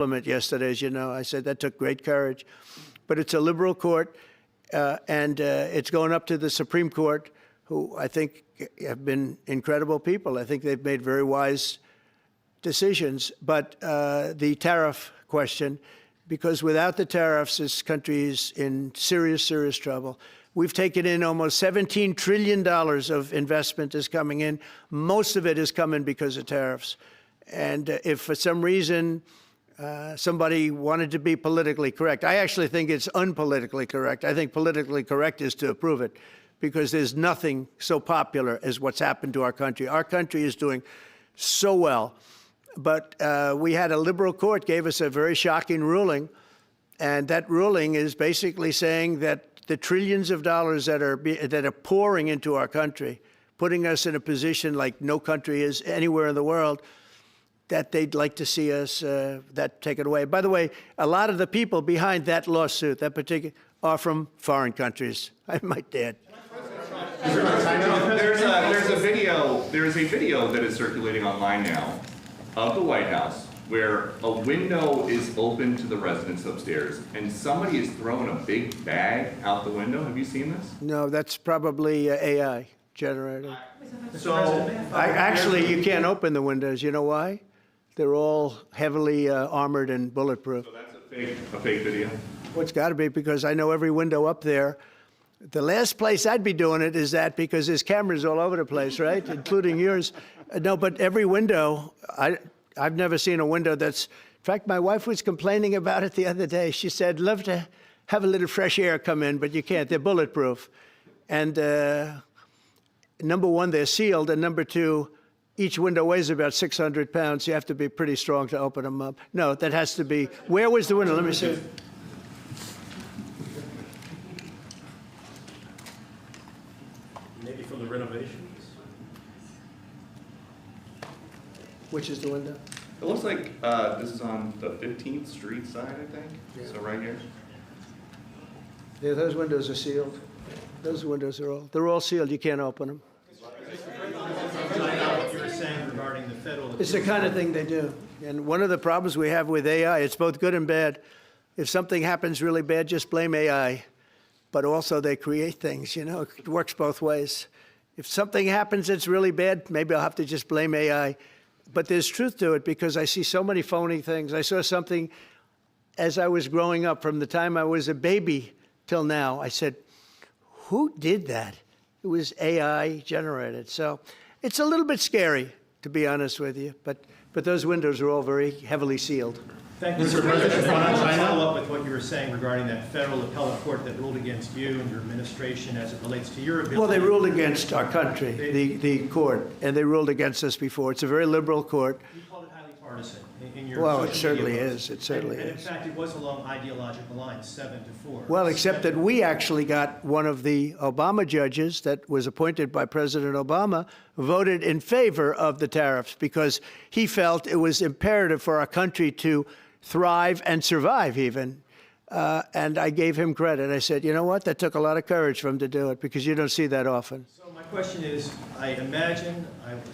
yesterday, as you know. I said that took great courage. But it's a liberal court, and it's going up to the Supreme Court, who I think have been incredible people. I think they've made very wise decisions. But the tariff question, because without the tariffs, this country is in serious, serious trouble. We've taken in almost $17 trillion of investment is coming in. Most of it is coming because of tariffs. And if for some reason somebody wanted to be politically correct, I actually think it's unpolitically correct. I think politically correct is to approve it, because there's nothing so popular as what's happened to our country. Our country is doing so well. But we had a liberal court gave us a very shocking ruling, and that ruling is basically saying that the trillions of dollars that are pouring into our country, putting us in a position like no country is anywhere in the world, that they'd like to see us that taken away. By the way, a lot of the people behind that lawsuit, that particular, are from foreign countries. I might add. There's a video that is circulating online now of the White House where a window is open to the residents upstairs and somebody is throwing a big bag out the window. Have you seen this? No, that's probably AI generated. So Actually, you can't open the windows. You know why? They're all heavily armored and bulletproof. So that's a fake video? Well, it's got to be, because I know every window up there. The last place I'd be doing it is that, because there's cameras all over the place, right? Including yours. No, but every window, I've never seen a window that's, in fact, my wife was complaining about it the other day. She said, love to have a little fresh air come in, but you can't. They're bulletproof. And number one, they're sealed. And number two, each window weighs about 600 pounds. You have to be pretty strong to open them up. No, that has to be, where was the window? Let me see. Maybe from the renovations? Which is the window? It looks like this is on the 15th Street side, I think. Yeah. So right here. Yeah, those windows are sealed. Those windows are they're all sealed. You can't open them. What you were saying regarding the federal... It's the kind of thing they do. And one of the problems we have with AI, it's both good and bad. If something happens really bad, just blame AI. But also they create things, you know, it works both ways. If something happens that's really bad, maybe I'll have to just blame AI. But there's truth to it, because I see so many phony things. I saw something as I was growing up, from the time I was a baby till now. I said, who did that? It was AI generated. So it's a little bit scary, to be honest with you. But those windows are all very heavily sealed. Thank you, Mr. President. I want to follow up with what you were saying regarding that federal appellate court that ruled against you and your administration as it relates to your ability. Well, they ruled against our country, the court, and they ruled against us before. It's a very liberal court. You called it highly partisan in your Well, it social certainly media is. posts. It certainly and is. in fact, it was along ideological lines, 7-4. Well, except that we actually got one of the Obama judges that was appointed by President Obama voted in favor of the tariffs, because he felt it was imperative for our country to thrive and survive even. And I gave him credit. I said, you know what? That took a lot of courage for him to do it, because you don't see that often. So my question is, I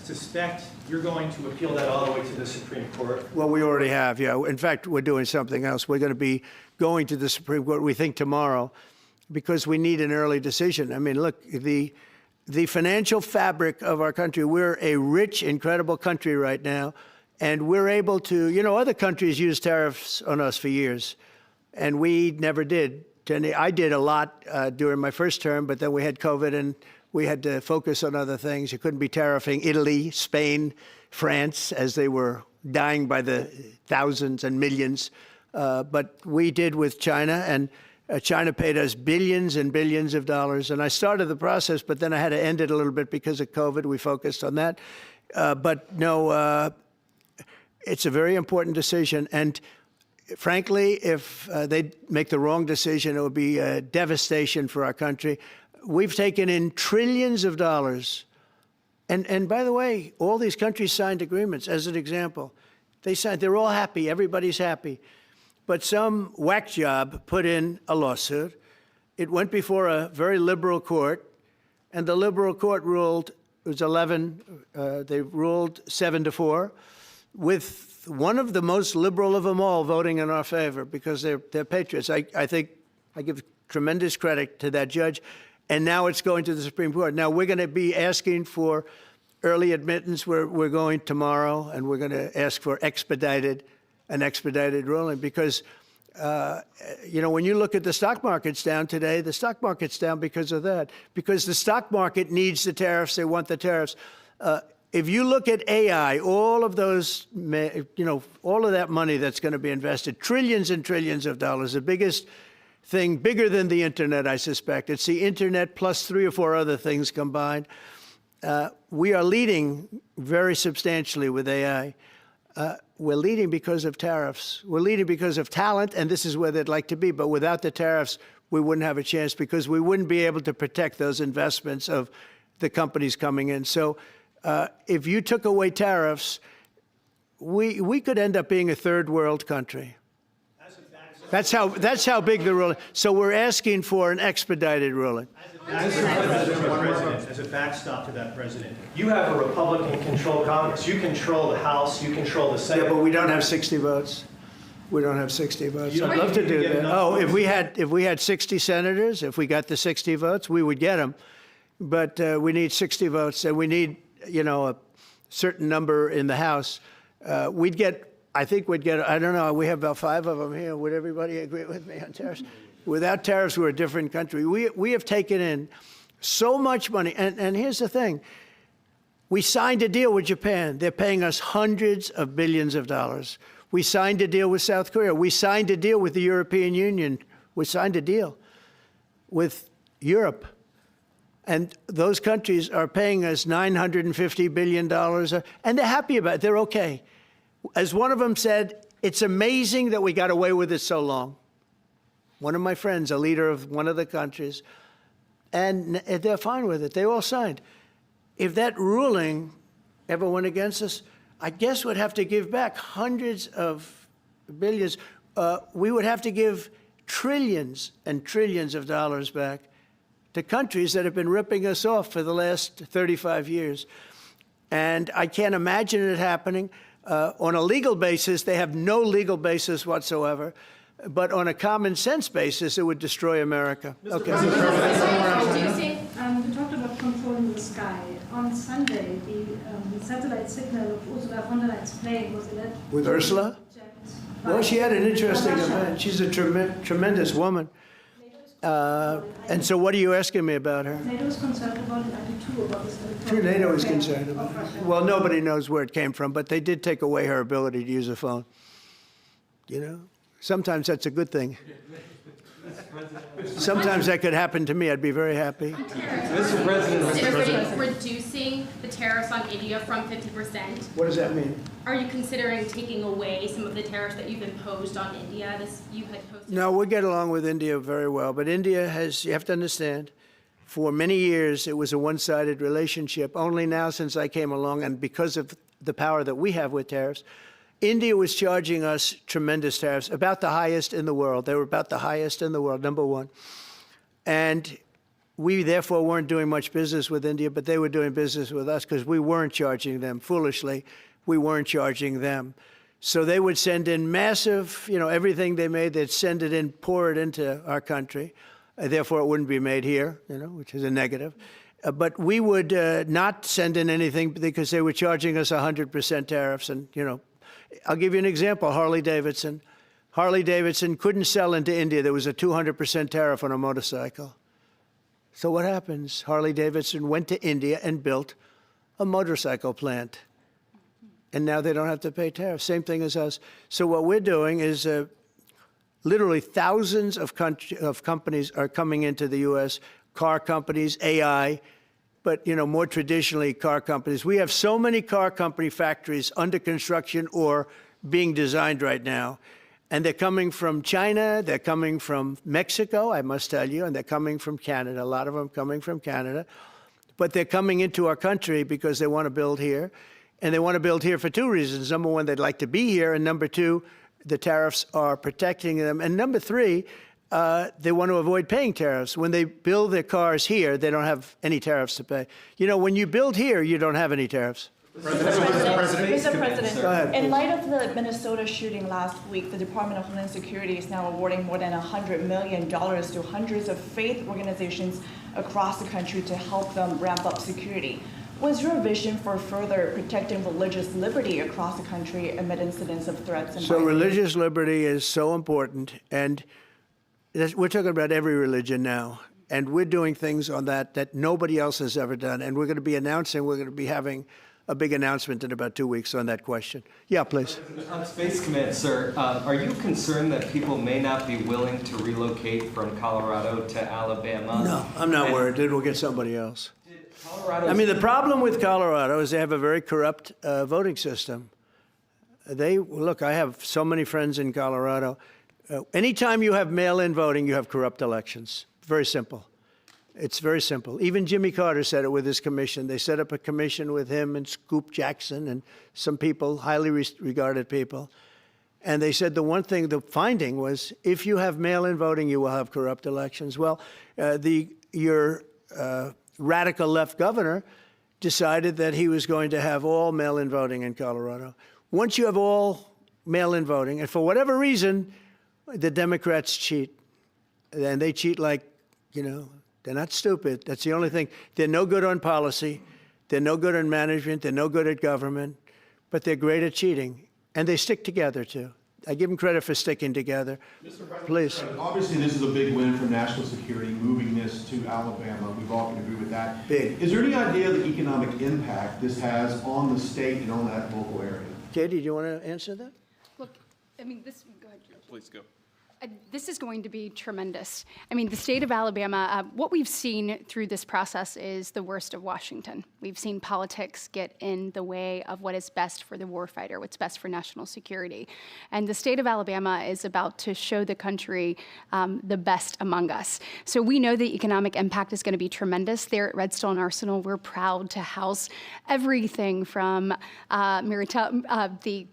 suspect you're going to appeal that all the way to the Supreme Court. Well, we already have, yeah. In fact, we're doing something else. We're going to be going to the Supreme Court, we think, tomorrow, because we need an early decision. I mean, look, the financial fabric of our country, we're a rich, incredible country right now. And we're able to, you know, other countries use tariffs on us for years, and we never did. I did a lot during my first term, but then we had COVID and we had to focus on other things. You couldn't be tariffing Italy, Spain, France, as they were dying by the thousands and millions. But we did with China, and China paid us billions and billions of dollars. And I started the process, but then I had to end it a little bit because of COVID. We focused on that. But no, it's a very important decision, and frankly, if they make the wrong decision, it would be a devastation for our country. We've taken in trillions of dollars, and by the way, all these countries signed agreements. As an example, they're all happy, everybody's happy, but some whack job put in a lawsuit. It went before a very liberal court, and the liberal court ruled, it was 11, they ruled 7-4. with one of the most liberal of them all voting in our favor because they're patriots. I think I give tremendous credit to that judge. And now it's going to the Supreme Court. Now we're going to be asking for early admittance. We're going tomorrow, and we're going to ask for an expedited ruling because, when you look at the stock market's down today, the stock market's down because of that, because the stock market needs the tariffs. They want the tariffs. If you look at AI, all of those, all of that money that's going to be invested, trillions and trillions of dollars, the biggest thing, bigger than the internet, I suspect. It's the internet plus 3 or 4 other things combined. We are leading very substantially with AI. We're leading because of tariffs. We're leading because of talent, and this is where they'd like to be. But without the tariffs, we wouldn't have a chance because we wouldn't be able to protect those investments of the companies coming in. So if you took away tariffs, we could end up being a third world country. That's how big the ruling. So we're asking for an expedited ruling. As a backstop to that, President, You have a Republican-controlled Congress. You control the House. You control the Senate. Yeah, but we don't have 60 votes. We don't have 60 votes. I'd love to do that. Oh, if we had 60 senators, if we got the 60 votes, we would get them. But we need 60 votes, and we need, a certain number in the House. I think we'd get, I don't know, we have about 5 of them here. Would everybody agree with me on tariffs? Without tariffs, we're a different country. We have taken in so much money. And here's the thing. We signed a deal with Japan. They're paying us hundreds of billions of dollars. We signed a deal with South Korea. We signed a deal with the European Union. We signed a deal with Europe. And those countries are paying us $950 billion. And they're happy about it. They're okay. As one of them said, it's amazing that we got away with it so long. One of my friends, a leader of one of the countries, and they're fine with it. They all signed. If that ruling ever went against us, I guess we'd have to give back hundreds of billions. We would have to give trillions and trillions of dollars back to countries that have been ripping us off for the last 35 years. And I can't imagine it happening. On a legal basis, they have no legal basis whatsoever. But on a common sense basis, it would destroy America. Okay. We talked about controlling the sky. On Sunday, the satellite signal of Ursula von der Leyen's plane was elected. With Ursula? Well, she had an interesting event. She's a tremendous woman. And so what are you asking me about her? NATO is concerned about it, I do too, about this. True, NATO is concerned about it. Well, nobody knows where it came from, but they did take away her ability to use a phone. Sometimes that's a good thing. Sometimes that could happen to me. I'd be very happy. Mr. President, reducing the tariffs on India from 50%. What does that mean? Are you considering taking away some of the tariffs that you've imposed on India? You had posted. No, we get along with India very well. But India has, you have to understand, for many years it was a one-sided relationship. Only now since I came along, and because of the power that we have with tariffs, India was charging us tremendous tariffs, about the highest in the world. They were about the highest in the world, number one. And we, therefore, weren't doing much business with India, but they were doing business with us because we weren't charging them. Foolishly, we weren't charging them. So they would send in massive, everything they made, they'd send it in, pour it into our country. Therefore, it wouldn't be made here, which is a negative. But we would not send in anything because they were charging us 100% tariffs. And, I'll give you an example, Harley Davidson. Harley Davidson couldn't sell into India. There was a 200% tariff on a motorcycle. So what happens? Harley Davidson went to India and built a motorcycle plant. And now they don't have to pay tariffs. Same thing as us. So what we're doing is literally thousands of companies are coming into the U.S., car companies, AI, but, more traditionally, car companies. We have so many car company factories under construction or being designed right now. And they're coming from China, they're coming from Mexico, I must tell you, and they're coming from Canada, a lot of them coming from Canada. But they're coming into our country because they want to build here. And they want to build here for 2 reasons. Number one, they'd like to be here. And number 2, the tariffs are protecting them. And number 3, they want to avoid paying tariffs. When they build their cars here, they don't have any tariffs to pay. When you build here, you don't have any tariffs. Mr. President, Go ahead, in please. light of the Minnesota shooting last week, the Department of Homeland Security is now awarding more than $100 million to hundreds of faith organizations across the country to help them ramp up security. What's your vision for further protecting religious liberty across the country amid incidents of threats and So violence? religious liberty is so important, and we're talking about every religion now, and we're doing things on that nobody else has ever done, and we're going to be having a big announcement in about 2 weeks on that question. Yeah, please. On Space Command, sir, are you concerned that people may not be willing to relocate from Colorado to Alabama? No, I'm not worried. It will get somebody else. Colorado. I mean, the problem with Colorado is they have a very corrupt voting system. Look, I have so many friends in Colorado. Anytime you have mail-in voting, you have corrupt elections. Very simple. It's very simple. Even Jimmy Carter said it with his commission. They set up a commission with him and Scoop Jackson and some people, highly regarded people. And they said the finding was, if you have mail-in voting, you will have corrupt elections. Well, your radical left governor decided that he was going to have all mail-in voting in Colorado. Once you have all mail-in voting, and for whatever reason, the Democrats cheat. And they cheat like, they're not stupid. That's the only thing. They're no good on policy. They're no good on management. They're no good at government. But they're great at cheating. And they stick together, too. I give them credit for sticking together. Mr. President, Please. Obviously, this is a big win for national security, moving this to Alabama. We've all can agree with that. Big. Is there any idea of the economic impact this has on the state and on that local area? Katie, do you want to answer that? Look, I mean, go ahead. Please go. This is going to be tremendous. I mean, the state of Alabama, what we've seen through this process is the worst of Washington. We've seen politics get in the way of what is best for the warfighter, what's best for national security. And the state of Alabama is about to show the country the best among us. So we know the economic impact is going to be tremendous. There at Redstone Arsenal, we're proud to house everything from the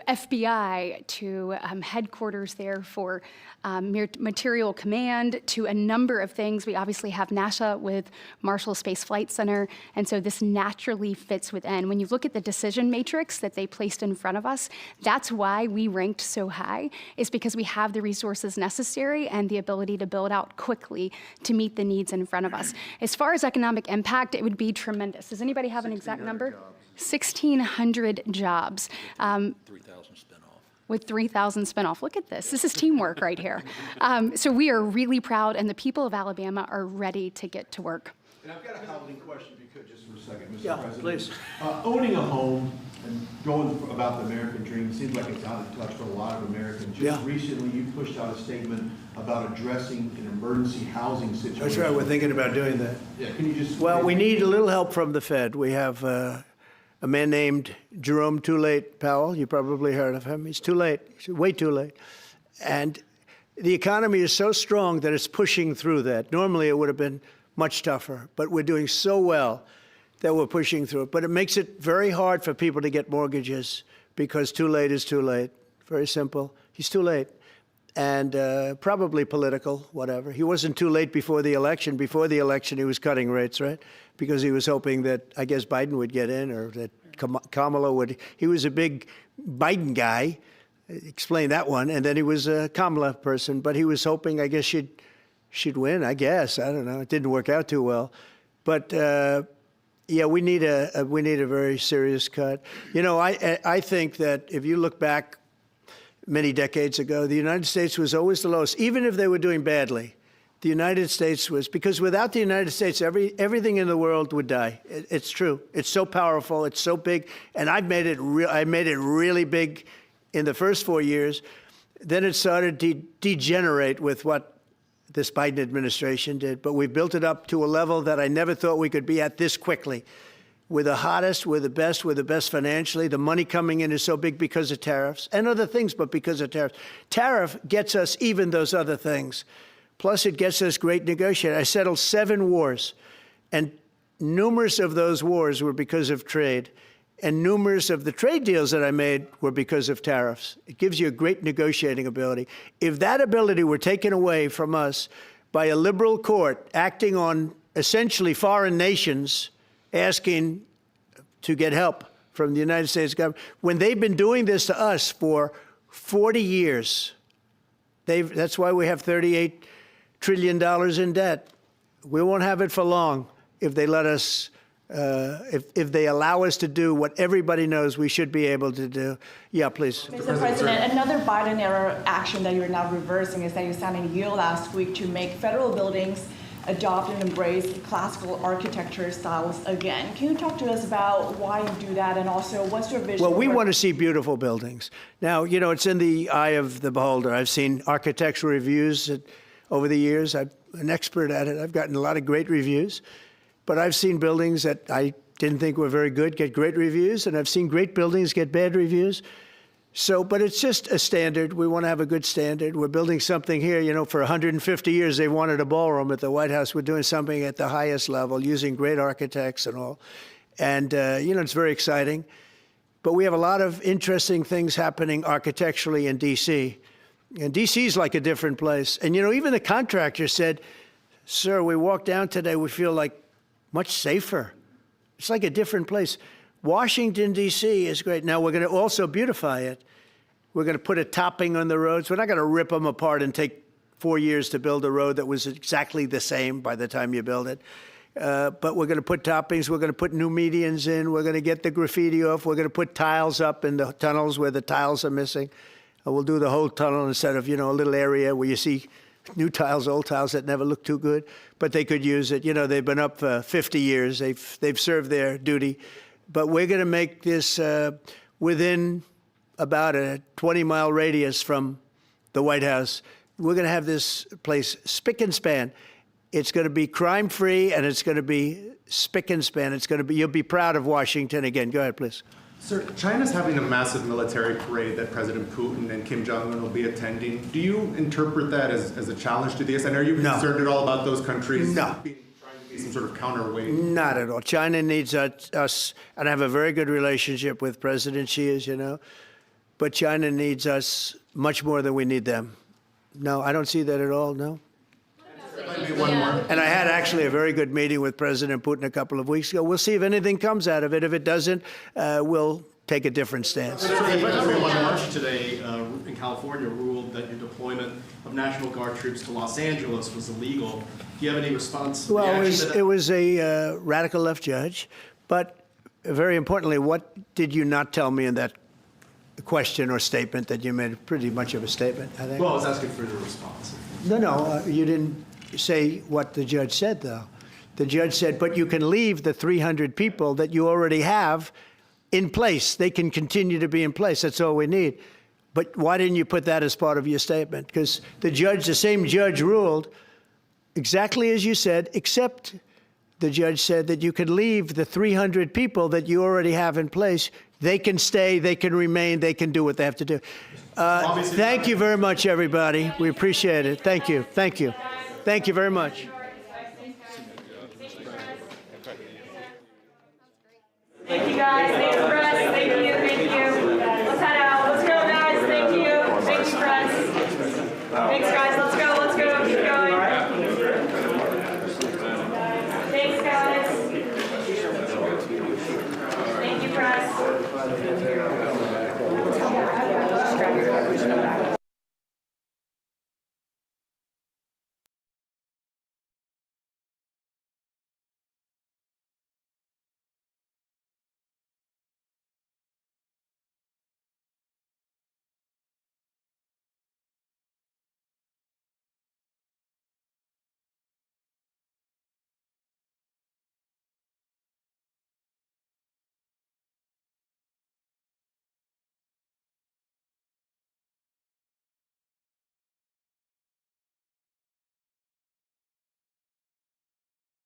FBI to headquarters there for material command to a number of things. We obviously have NASA with Marshall Space Flight Center, and so this naturally fits within. When you look at the decision matrix that they placed in front of us, that's why we ranked so high, is because we have the resources necessary and the ability to build out quickly to meet the needs in front of us. As far as economic impact, it would be tremendous. Does anybody have an exact number? 1,600 jobs. 3,000 spin off. With 3,000 spinoff. Look at this. This is teamwork right here. So we are really proud, and the people of Alabama are ready to get to work. And I've got a housing question, if you could, just for a second, Mr. Yeah, President. please. Owning a home and going about the American dream seems like it's out of touch for a lot of Americans. Just Yeah. recently, you pushed out a statement about addressing an emergency housing situation. That's right. We're thinking about doing that. Yeah, can you just... Well, we need a little help from the Fed. We have a man named Jerome Too Late Powell. You probably heard of him. He's too late. He's way too late. And the economy is so strong that it's pushing through that. Normally, it would have been much tougher. But we're doing so well that we're pushing through it. But it makes it very hard for people to get mortgages because too late is too late. Very simple. He's too late. And probably political, whatever. He wasn't too late before the election. Before the election, he was cutting rates, right? Because he was hoping that, I guess, Biden would get in or that Kamala would. He was a big Biden guy. Explain that one. And then he was a Kamala person. But he was hoping, I guess, she'd win, I guess. I don't know. It didn't work out too well. But, yeah, we need a very serious cut. You know, I think that if you look back many decades ago, the United States was always the lowest, even if they were doing badly. The United States was, because without the United States, everything in the world would die. It's true. It's so powerful. It's so big. And I made it really big in the first 4 years. Then it started to degenerate with what this Biden administration did. But we built it up to a level that I never thought we could be at this quickly. We're the hottest, we're the best financially. The money coming in is so big because of tariffs and other things, but because of tariffs. Tariff gets us even those other things. Plus, it gets us great negotiating. I settled 7 wars, and numerous of those wars were because of trade. And numerous of the trade deals that I made were because of tariffs. It gives you a great negotiating ability. If that ability were taken away from us by a liberal court acting on essentially foreign nations, asking to get help from the United States government, when they've been doing this to us for 40 years. That's why we have $38 trillion in debt. We won't have it for long if they let us, if they allow us to do what everybody knows we should be able to do. Yeah, please. Mr. President, another Biden-era action that you're now reversing is that you signed a deal last week to make federal buildings adopt and embrace classical architecture styles again. Can you talk to us about why you do that, and also what's your vision? Well, we want to see beautiful buildings. Now, you know, it's in the eye of the beholder. I've seen architectural reviews over the years. I'm an expert at it. I've gotten a lot of great reviews. But I've seen buildings that I didn't think were very good get great reviews, and I've seen great buildings get bad reviews. So, but it's just a standard. We want to have a good standard. We're building something here. You know, for 150 years, they wanted a ballroom at the White House. We're doing something at the highest level, using great architects and all. And, you know, it's very exciting. But we have a lot of interesting things happening architecturally in D.C. And D.C. is like a different place. And, you know, even the contractor said, sir, we walked down today, we feel like much safer. It's like a different place. Washington, D.C. is great. Now, we're going to also beautify it. We're going to put a topping on the roads. We're not going to rip them apart and take 4 years to build a road that was exactly the same by the time you build it. But we're going to put toppings. We're going to put new medians in. We're going to get the graffiti off. We're going to put tiles up in the tunnels where the tiles are missing. We'll do the whole tunnel instead of, you know, a little area where you see new tiles, old tiles that never look too good. But they could use it. You know, they've been up for 50 years. They've served their duty. But we're going to make this within about a 20-mile radius from the White House. We're going to have this place spick and span. It's going to be crime-free, and it's going to be spick and span. It's going to be, you'll be proud of Washington again. Go ahead, please. Sir, China's having a massive military parade that President Putin and Kim Jong-un will be attending. Do you interpret that as a challenge to this? And are you concerned at all about those countries trying to be some sort of counterweight? Not at all. China needs us, and I have a very good relationship with President Xi, as you know, but China needs us much more than we need them. No, I don't see that at all, no. One more. And I had actually a very good meeting with President Putin a couple of weeks ago. We'll see if anything comes out of it. If it doesn't, we'll take a different stance. March today in California ruled that your deployment of National Guard troops to Los Angeles was illegal. Do you have any response? Well, it was a radical left judge. But very importantly, what did you not tell me in that question or statement that you made? Pretty much of a statement, I think. Well, I was asking for your response. No, you didn't say what the judge said, though. The judge said, but you can leave the 300 people that you already have in place. They can continue to be in place. That's all we need. But why didn't you put that as part of your statement? Because the same judge ruled exactly as you said, except the judge said that you can leave the 300 people that you already have in place. They can stay, they can remain, they can do what they have to do. Thank you very much, everybody. We appreciate it. Thank you. Thank you. Thank you very much. Thank you, guys. Thank you, press. Thank you. Thank you. Let's head out. Let's go, guys. Thank you. Thanks, press. Thanks, guys.